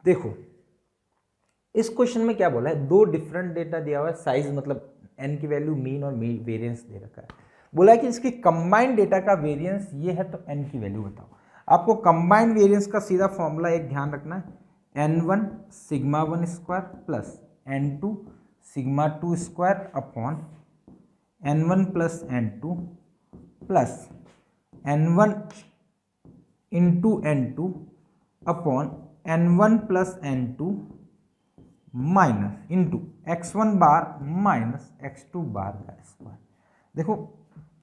देखो इस क्वेश्चन में क्या बोला है, दो डिफरेंट डेटा दिया हुआ है, साइज मतलब n की वैल्यू, मीन और वेरिएंस दे रखा है। बोला है कि इसकी कंबाइंड डेटा का वेरिएंस ये है, तो n की वैल्यू बताओ। आपको कंबाइंड वेरिएंस का सीधा फॉर्मूला एक ध्यान रखना है, n1 sigma 1 square plus n2 sigma 2 square upon n1 plus n2 plus n1 into n2 upon n1 plus n2 minus into x1 बार माइनस x2 बार का स्क्वायर। देखो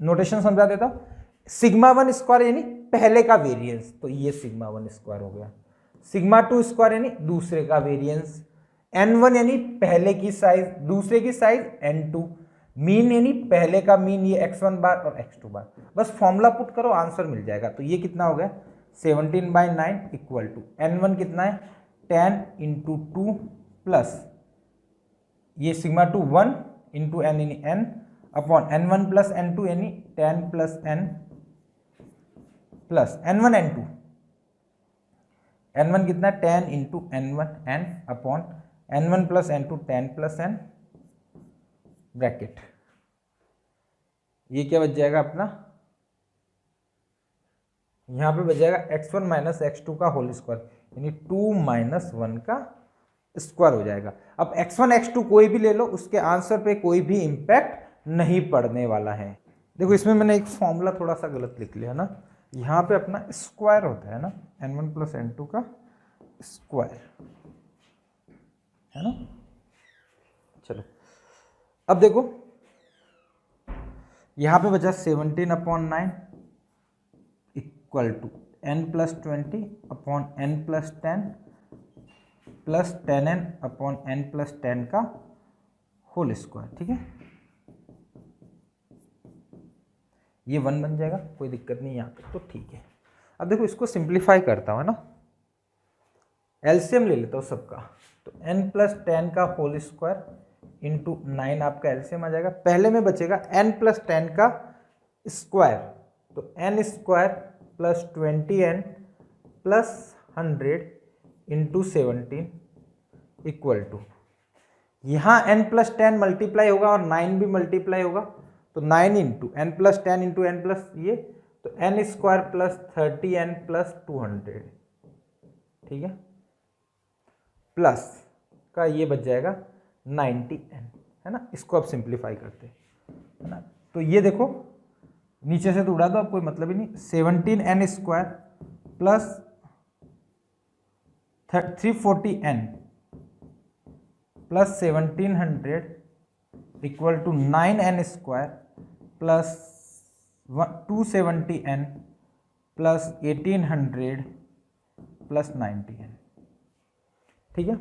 नोटेशन समझा देता हूं, सिग्मा 1 स्क्वायर यानी पहले का वेरिएंस, तो ये सिग्मा 1 स्क्वायर हो गया। सिग्मा 2 स्क्वायर यानी दूसरे का वेरिएंस, n1 यानी पहले की साइज, दूसरे की साइज n2, मीन यानी पहले का मीन, ये x1 बार और x2 बार। बस फॉर्मूला पुट करो, आंसर मिल जाएगा। तो ये कितना हो गया 17/9 इक्वल टू n1 कितना है 10 इंटू 2 प्लस ये सिग्मा 2 1 इंटू n यानी n upon n1 plus n2 यानी 10 plus n plus n1 n2, n1 कितना 10 into n1 n upon n1 plus n2 10 plus n bracket. ये क्या बच जाएगा अपना, यहां पे बच जाएगा x1 माइनस x2 का होल स्क्वायर यानी 2 माइनस 1 का स्क्वायर हो जाएगा। अब x1 x2 कोई भी ले लो, उसके आंसर पे कोई भी इंपैक्ट नहीं पड़ने वाला है। देखो इसमें मैंने एक फॉर्मूला थोड़ा सा गलत लिख लिया ना, यहाँ पे अपना स्क्वायर होता है ना, n1 प्लस n2 का स्क्वायर है ना। चलो अब देखो यहाँ पे बचा 17/9 equal to n plus 20 upon n plus 10 plus 10n upon n plus 10 का होल स्क्वायर। ठीक है, ये 1 बन जाएगा, कोई दिक्कत नहीं यहाँ पे, तो ठीक है। अब देखो इसको सिंप्लीफाई करता हूँ है ना, एलसीएम ले लेता हूँ सबका, तो n प्लस 10 का होल स्क्वायर इंटू 9 आपका एलसीएम आ जाएगा। पहले में बचेगा n प्लस 10 का स्क्वायर, तो n square plus 20n plus 100 into 17 equal to, यहाँ n प्लस 10 मल्टीप्लाई होगा और 9 भी मल्टीप्लाई होगा, तो 9 into n plus 10 into n plus ये, तो n square plus 30n plus 200। ठीक है, प्लस का ये बच जाएगा 90n है ना। इसको अब सिंप्लीफाई करते हैं है ना, तो ये देखो नीचे से तो उड़ा दो, अब कोई मतलब ही नहीं। 17n square plus 340n plus 1700 equal to 9n square plus 270n plus 1800 plus 90n। ठीक है,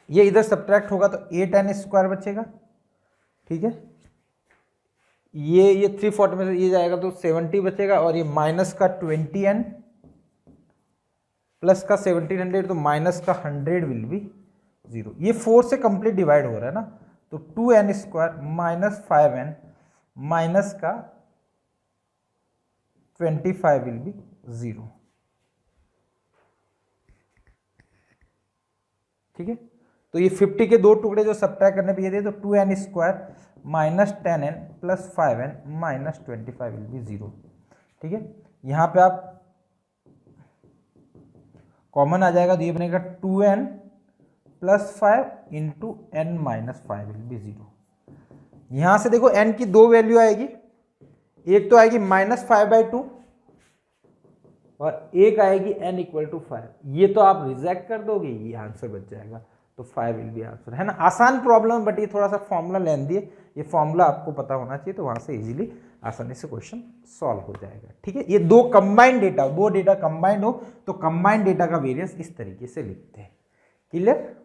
ये इधर सब्ट्रैक्ट होगा तो 8n स्क्वायर बचेगा। ठीक है, ये 340 में से ये जाएगा तो 70 बचेगा, और ये माइनस का 20n प्लस का 1700, तो माइनस का 100 विल बी 0। ये 4 से कंप्लीट डिवाइड हो रहा है ना, तो 2n square minus 5n minus का 25 विल बी 0। ठीक है, तो ये 50 के दो टुकड़े जो सब्ट्रैक्ट करने पे ये दे, तो 2n square minus 10n plus 5n minus 25 will be 0। ठीक है, यहाँ पे आप कॉमन आ जाएगा, तो ये बनेगा 2n plus 5 into n minus 5 will be 0। यहाँ से देखो n की दो वैल्यू आएगी, एक तो आएगी -5/2 और एक आएगी n इक्वल टू 5। ये तो आप रिजेक्ट कर दोगे, ये आंसर बच जाएगा, तो 5 विल बी आंसर है ना। आसान प्रॉब्लम, बट ये थोड़ा सा फॉर्मूला लेंदी है, ये फॉर्मूला आपको पता होना चाहिए, तो वहां से इजीली आसानी से क्वेश्चन सॉल्व हो जाएगा। ठीक है, ये दो कंबाइंड डेटा, दो डेटा कंबाइंड हो तो कंबाइंड डेटा का वेरिएंस इस तरीके से लिखते हैं। क्लियर।